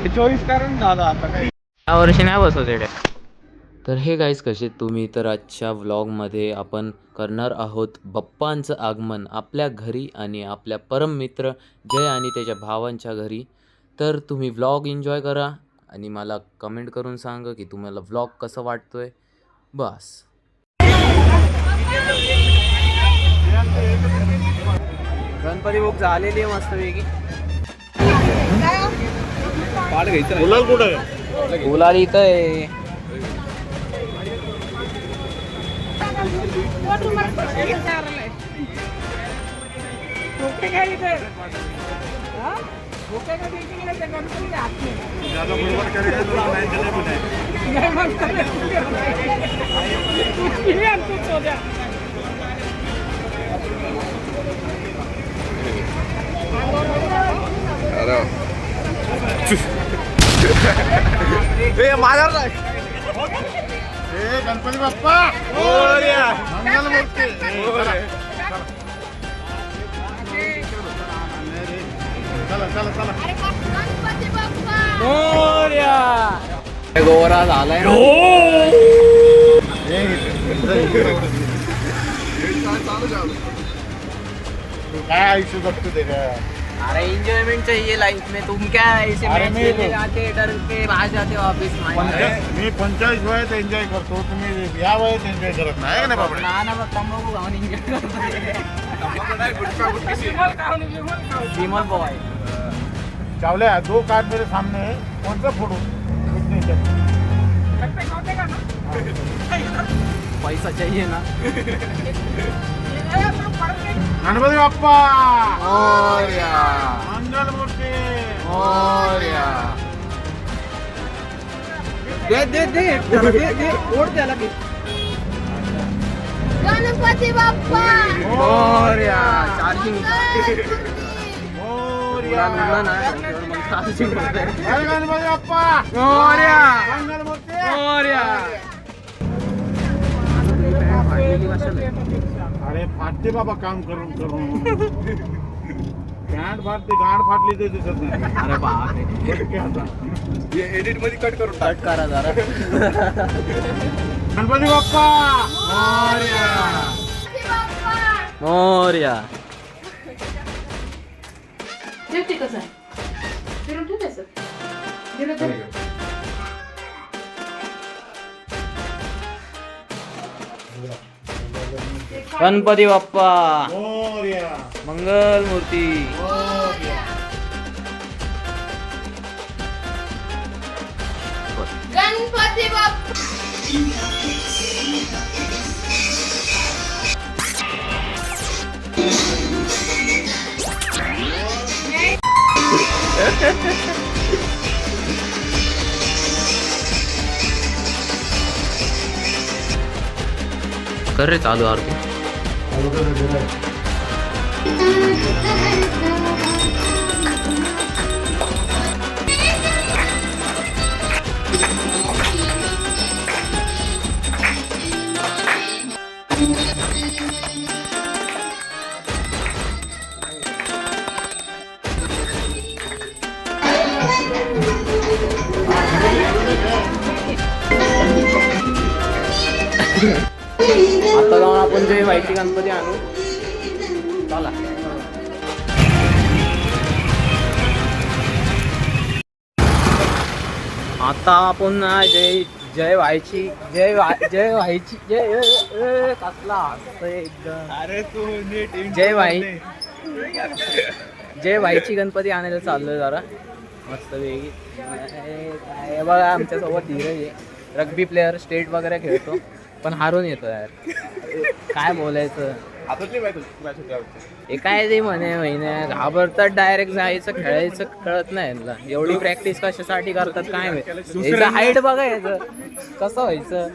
24 करून दादा आता काय या वर्षी नाही बसवते. तर हे गाईज कसे तुम्ही, तर आजच्या व्लॉगमध्ये आपण करणार आहोत बाप्पांचं आगमन आपल्या घरी आणि आपल्या परम मित्र जय आणि त्याच्या भावांच्या घरी. तर तुम्ही व्लॉग एन्जॉय करा आणि मला कमेंट करून सांगा की तुम्हाला व्लॉग कसं वाटतोय. बस गणपती बुक झालेली आहे मस्तपैकी. गुलाल कुठं आहे? गुलाल इथं आहे. गणपती बाप्पा मंगलमूर्ती. चला चला चला. गोरा झालाय. काय आयुष्य जगतो ते का? अरे एंजॉयमेंट चाहिए लाइफ में. तुम क्या ऐसे अरे मैच मैं खेलने तो- जाते डर के बाहर जाते वापिस मी 45 वयात एन्जॉय करतो, तुम्ही या वयात एन्जॉय करत नाही ना बाबा. ना मग तंबाखू खाऊन एन्जॉय विमल बॉय. चावल्या 2 कार्ड मेरे सामने है, कौन सा फोड़ू? कुछ नहीं चाहिए. पैसा चाहिए ना. गणपती बाप्पा मोरया मंगलमूर्ती. मोरया. दे दे दे दे दे ओढ त्याला की. गणपती बाप्पा मोरया. चार्जिंग मोरया. मग चार्जिंग अरे गणपती बाप्पा मोरया. मंगलमूर्ती. मोरया. अरे फाटते बाबा काम करून करून. गांड फाटली ते दिसत नाही. अरे बाप एडिट मध्ये कट करून कट करा जरा. गणपती बाप्पा मोरया. मोरया. जेवते कसं आहे फिरून ठेवायचं गेलं तर गणपती बाप्पा मोरया. मंगल मूर्ती. मोरया. गणपती बाप्पा कर रे चालू आरती. आता जाऊन आपण जे व्हायची गणपती आणू. चला. आता आपण ना जय जय व्हायची जय व्हायची कसला हसतोय एकदम. अरे तू नीट जय भाई जय व्हायची गणपती आणायला चाललोय जरा मस्त वेगळी. हे बघा आमच्यासोबत धीरज आहे, रग्बी प्लेअर, स्टेट वगैरे खेळतो पण हारून येतो यार. काय बोलायचं. हे काय ते महिने घाबरतात, डायरेक्ट जायचं खेळायचं कळत नाही यांना. एवढी प्रॅक्टिस कशासाठी करतात काय माहिती. हाईट बघा याचं कसं व्हायचं.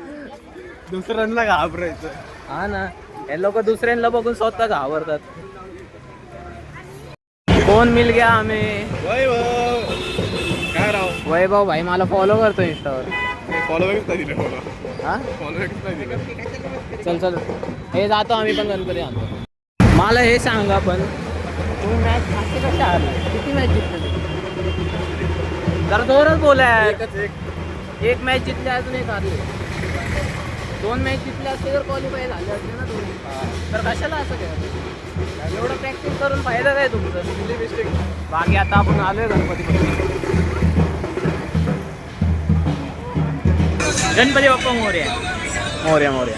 दुसऱ्यांना घाबरायचं. हा ना, हे लोक दुसऱ्यांना बघून स्वतः घाबरतात. कोण मिल गया हमें. काय राव वैभव भाई मला फॉलो करतो इंस्टावर. फॉलो नाही दिलं मला. हा फॉलो नाही दिलं. चल चल हे जातो आम्ही पण गणपती आणतो. मला हे सांगा पण तुम्ही मॅच असे कसे हारले, किती मॅच जिंकले. जरा जोरात बोला. एक मॅच जिंकली अजून एक हारले. 2 मॅच जिंकले असते तर क्वालिफाय झाले असते ना दोन्ही. तर कशाला असं खेळायचं? एवढं प्रॅक्टिस करून फायदा काय तुमचं? बाकी आता आपण आलोय गणपती बाप्पा मोरया. मोरया मोरया.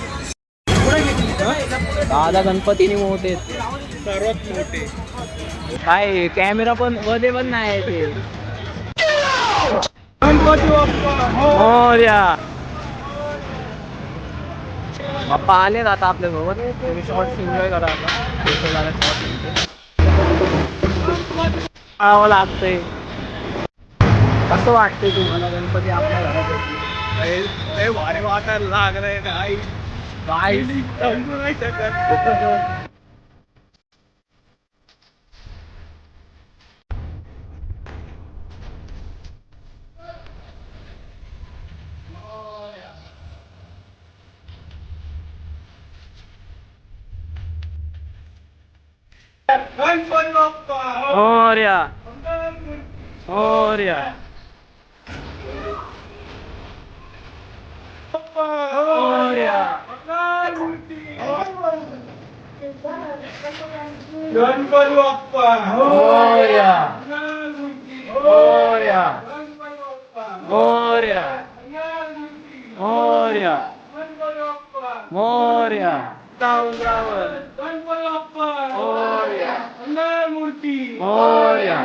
दादा गणपतीने मोठे सर्वात मोठे. काय कॅमेरा पण मध्ये पण नाही ते. गणपती बाप्पा मोरया. बाप्पा आले आता आपल्या सोबत. शॉर्ट्स एन्जॉय करा आता. आवाज लागतंय. कसं वाटतंय तुम्हाला गणपती आपल्या घरात? भारी वाटायला लागलंय काय काय समजू नाही शकत. गणपती बाप्पा मोरया. मोरया. मोरया. गणपती बाप्पा मोरया. मोरया. मोरया. मोरया. मोरया. गणपती बाप्पा मोरया. मूर्ती मोरया.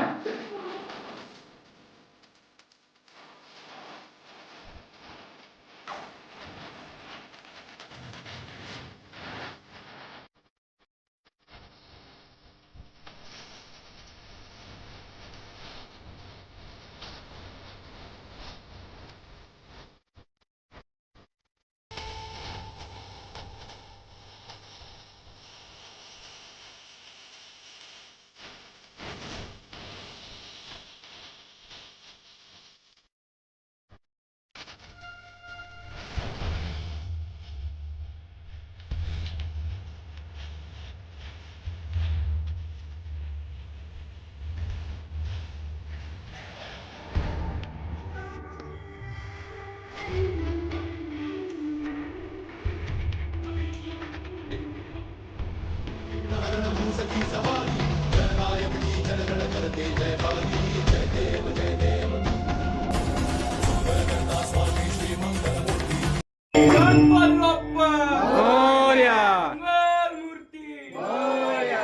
गणपती बाप्पा मोरया. मूर्ती मोरया.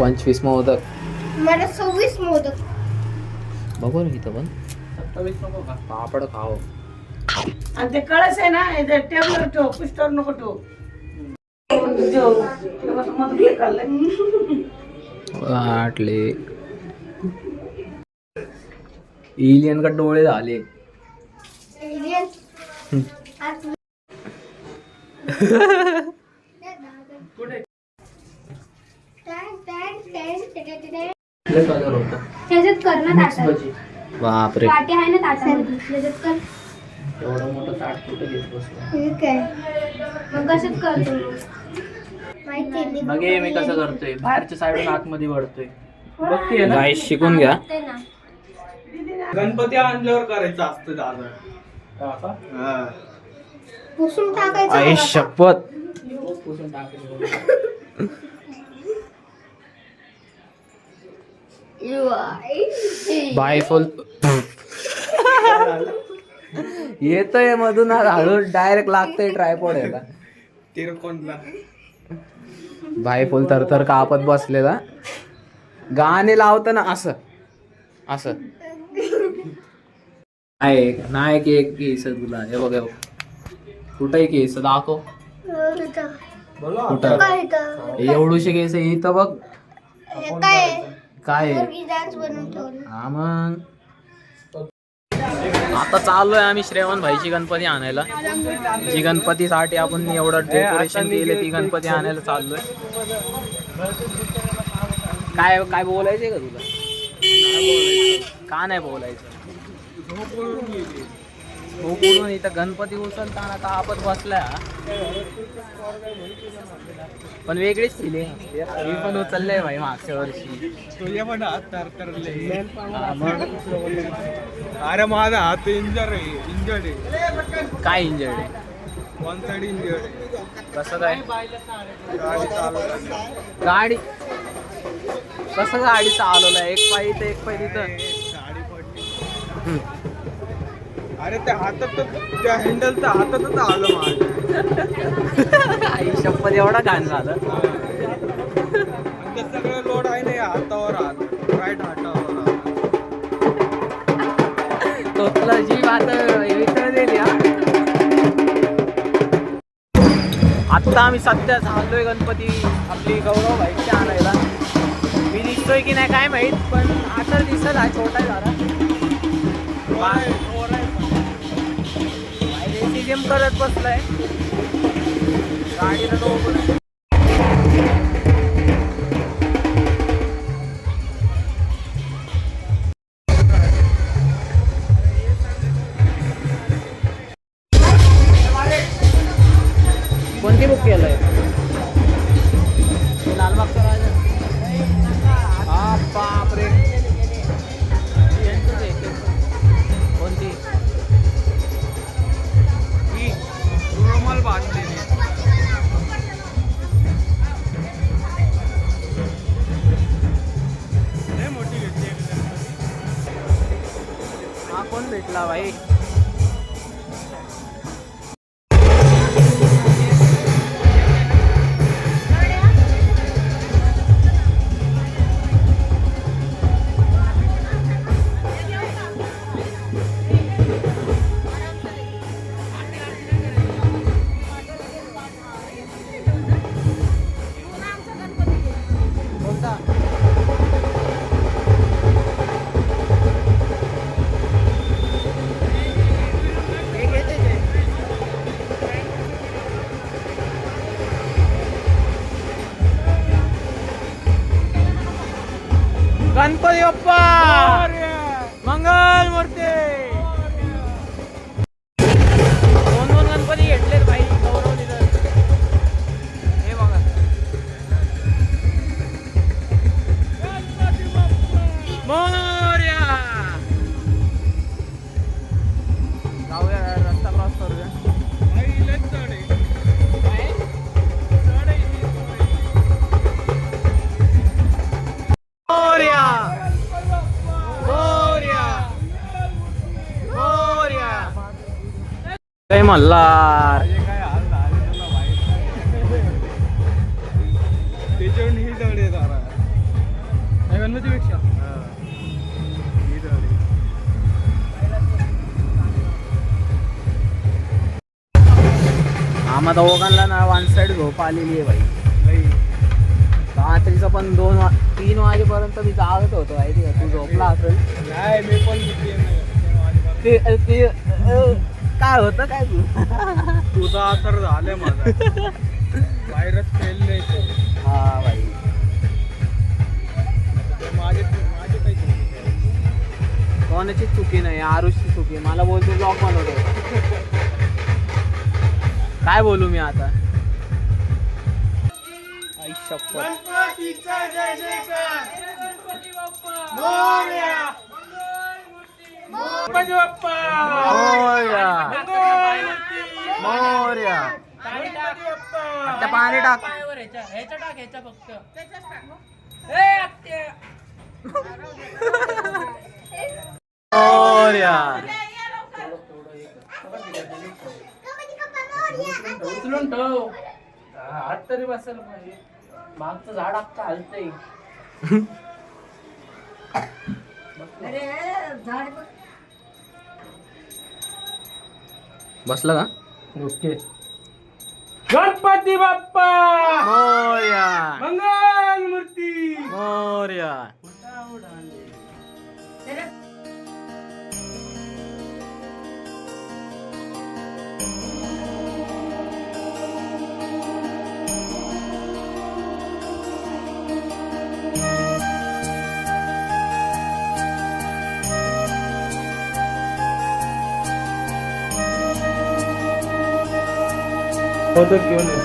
पंचवीस मोदक. मला 26 मोदक. बघू ना इथं पण. पापड खाओ. आणि ते कळस आहे ना हे टेबलवर ठेव पुष्टावर नको ठेव वाटले एलियन का डोळे झाले. एलियन. आज त्याच्यात कर ना ताटात. बापरे. काटे आहे ना ताटामध्ये त्याच्यात कर. एवढं मोठं ताट कुठे घेत बसलो. ठीक आहे मग कशात करतो माहिती बघे मी कसं करतोय. बाहेरच्या साईडून आतमध्ये वळतोय. बघते गाईस शिकून घ्या. गणपती आणल्यावर करायचं असतं दादा. पुसून टाकायचं. आई शपथ. बाय फुल येतोय मधून हळू डायरेक्ट लागतंय ट्रायपॉड याला. तिरकोणला भाई फुल थरथर कापत बसलेला. गाणे लावताना असं असं आहे नाही की एक केस तुला. हे बघ कुठे केस दाखव. कुठं एवढूशी केस इथं बघ. काय डान्स बनवून ठेवलं. हा मग आता चाललोय आम्ही श्रेवण भाईची गणपती आणायला. जी गणपतीसाठी आपण एवढं डेकोरेशन केले ती गणपती आणायला चाललोय. काय काय बोलायचंय का तुला? का नाही बोलायचं? हो बोलून इथं गणपती उचलताना का आपत बसलाय हा. पण वेगळीच फिलिंग. मी पण उचललंय भाई मागच्या वर्षी. तुझ्या पण हात तरतरले. हा, मग अरे माझा हात इंजर्ड आहे. काय इंजर्ड आहे? वन साइड इंजर्ड आहे. कसं काय? गाडी चालवताना. गाडी कसं गाडी चालवलं? एक पाय इथं एक पाय तिथं. गाडी पडली. अरे त्या हातात त्या हँडलचा हातातच आलं माझ्या. आई शपथ एवढा घाण झालं. आणि ते सगळं लोड आहे ना या हातावर हात राईट हातावर हात. तो तुला जी बात विचार दिली हा. आत्ता आम्ही सध्या झालोय गणपती आपली गौरव भाईची आणायला. मी दिसतोय की नाही काय माहित, पण आता दिसत आहे छोटा झाला. रेसिजम करत बसलाय गाडीला तो कोणती बुक केलंय? लालबागचा राजा. हा बापरे. कोणती? ही रुमाल बांधलेली. लय मोठी घेतली. हा कोण भेटला भाई? कोणता? हे घेते ते. गणपती बाप्पा मंगल मूर्ती. दोन गणपती घेतलेत भाई गौरव तिथं. हे बघा मोरया. जाऊया रस्ता क्रॉस करूया. मोरया मोरया मोरया. जय मल्हार. काय हाल झाले तुला माहित त्याच्यावरून ही दडी जरा गणपतीपेक्षा ही दडी. आम्हा दोघांना ना वन साईड झोप आलेली आहे भाई. रात्रीचं पण 3 वाजेपर्यंत मी जागत होतो. माहिती का? तू झोपला असेल. नाही मी पण ते काय होतं काय तू? तुझा असर झालाय माझा. व्हायरस फेल नाही ते. हा भाई. माझे काही चुकी नाही. कोणाची चुकी नाही, आरुषची चुकी. मला बोलतो ब्लॉग बनवतो. काय बोलू मी आता? आई शपथ. गणपतीचा जय जयकार. मोरया. गणपती बाप्पा. मोरया मोरया. गणपती बाप्पा. आता पाणी टाक. मोरया. उचलून ठेव. हात तरी बसेल पाहिजे. मागचं झाड अख्खं हलतंय. बसला का? ओके. गणपती बाप्पा मोरया मंगल मूर्ती. मोरया. मोदक घेऊन ये.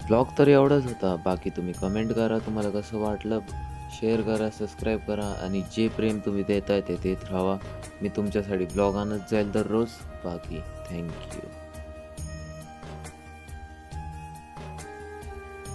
ब्लॉग तर एवढाच होता. बाकी तुम्ही कमेंट करा तुम्हाला कसं वाटलं, शेअर करा, सबस्क्राईब करा आणि जे प्रेम तुम्ही देताय ते देत राहा. मी तुमच्यासाठी ब्लॉग आणत जाईल दररोज. बाकी थँक्यू.